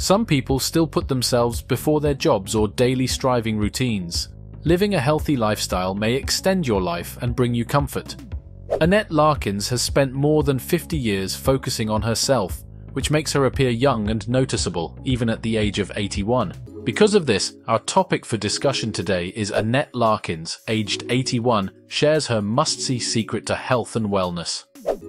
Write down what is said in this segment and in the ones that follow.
Some people still put themselves before their jobs or daily striving routines. Living a healthy lifestyle may extend your life and bring you comfort. Annette Larkins has spent more than 50 years focusing on herself, which makes her appear young and noticeable, even at the age of 81. Because of this, our topic for discussion today is Annette Larkins, aged 81, shares her must-see secret to health and wellness.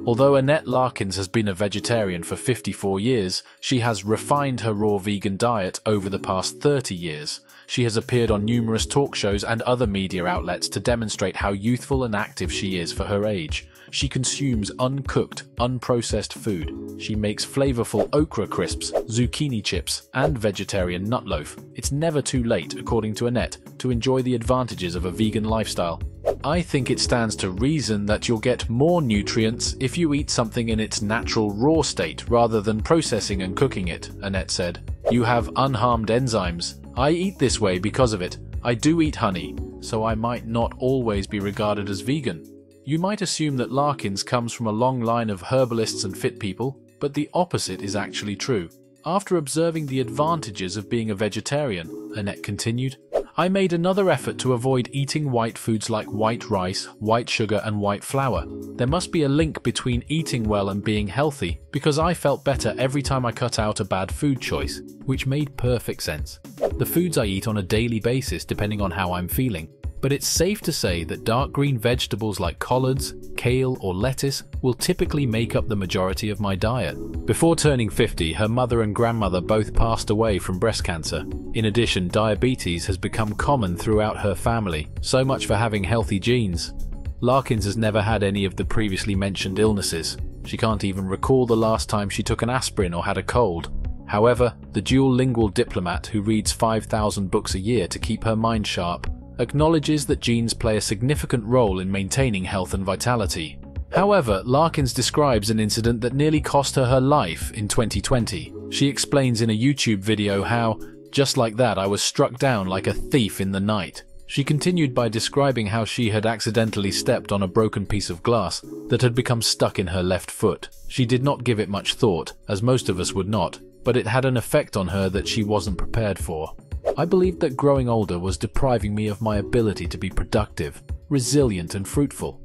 Although Annette Larkins has been a vegetarian for 54 years, she has refined her raw vegan diet over the past 30 years. She has appeared on numerous talk shows and other media outlets to demonstrate how youthful and active she is for her age. She consumes uncooked, unprocessed food. She makes flavorful okra crisps, zucchini chips, and vegetarian nut loaf. It's never too late, according to Annette, to enjoy the advantages of a vegan lifestyle. I think it stands to reason that you'll get more nutrients if you eat something in its natural raw state rather than processing and cooking it, Annette said. You have unharmed enzymes. I eat this way because of it. I do eat honey, so I might not always be regarded as vegan. You might assume that Larkins comes from a long line of herbalists and fit people, but the opposite is actually true. After observing the advantages of being a vegetarian, Annette continued, I made another effort to avoid eating white foods like white rice, white sugar, and white flour. There must be a link between eating well and being healthy, because I felt better every time I cut out a bad food choice, which made perfect sense. The foods I eat on a daily basis depending on how I'm feeling. But it's safe to say that dark green vegetables like collards, kale, or lettuce will typically make up the majority of my diet. Before turning 50, her mother and grandmother both passed away from breast cancer. In addition, diabetes has become common throughout her family, so much for having healthy genes. Larkins has never had any of the previously mentioned illnesses. She can't even recall the last time she took an aspirin or had a cold. However, the dual-lingual diplomat who reads 5,000 books a year to keep her mind sharp acknowledges that genes play a significant role in maintaining health and vitality. However, Larkins describes an incident that nearly cost her life in 2020. She explains in a YouTube video how, just like that, I was struck down like a thief in the night. She continued by describing how she had accidentally stepped on a broken piece of glass that had become stuck in her left foot. She did not give it much thought, as most of us would not, but it had an effect on her that she wasn't prepared for. I believed that growing older was depriving me of my ability to be productive, resilient, and fruitful.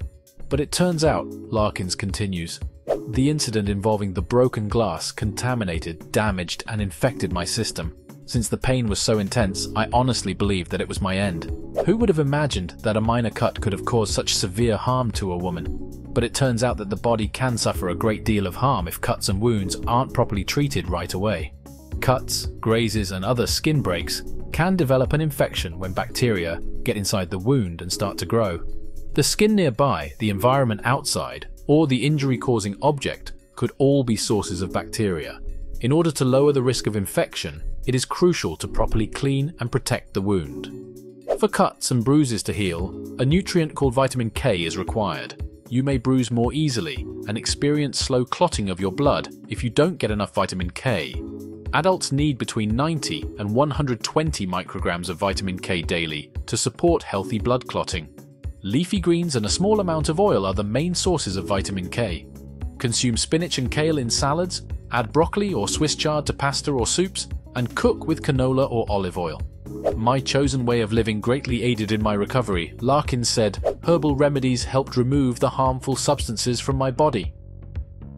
But it turns out, Larkins continues, the incident involving the broken glass contaminated, damaged, and infected my system. Since the pain was so intense, I honestly believed that it was my end. Who would have imagined that a minor cut could have caused such severe harm to a woman? But it turns out that the body can suffer a great deal of harm if cuts and wounds aren't properly treated right away. Cuts, grazes, and other skin breaks can develop an infection when bacteria get inside the wound and start to grow. The skin nearby, the environment outside, or the injury-causing object could all be sources of bacteria. In order to lower the risk of infection, it is crucial to properly clean and protect the wound. For cuts and bruises to heal, a nutrient called vitamin K is required. You may bruise more easily and experience slow clotting of your blood if you don't get enough vitamin K. Adults need between 90 and 120 micrograms of vitamin K daily to support healthy blood clotting. Leafy greens and a small amount of oil are the main sources of vitamin K. Consume spinach and kale in salads, add broccoli or Swiss chard to pasta or soups, and cook with canola or olive oil. My chosen way of living greatly aided in my recovery. Larkins said, herbal remedies helped remove the harmful substances from my body.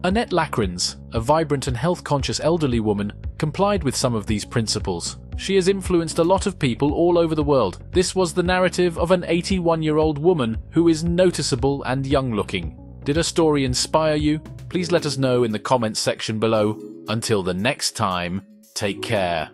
Annette Larkins, a vibrant and health-conscious elderly woman, complied with some of these principles. She has influenced a lot of people all over the world. This was the narrative of an 81-year-old woman who is noticeable and young-looking. Did her story inspire you? Please let us know in the comments section below. Until the next time, take care.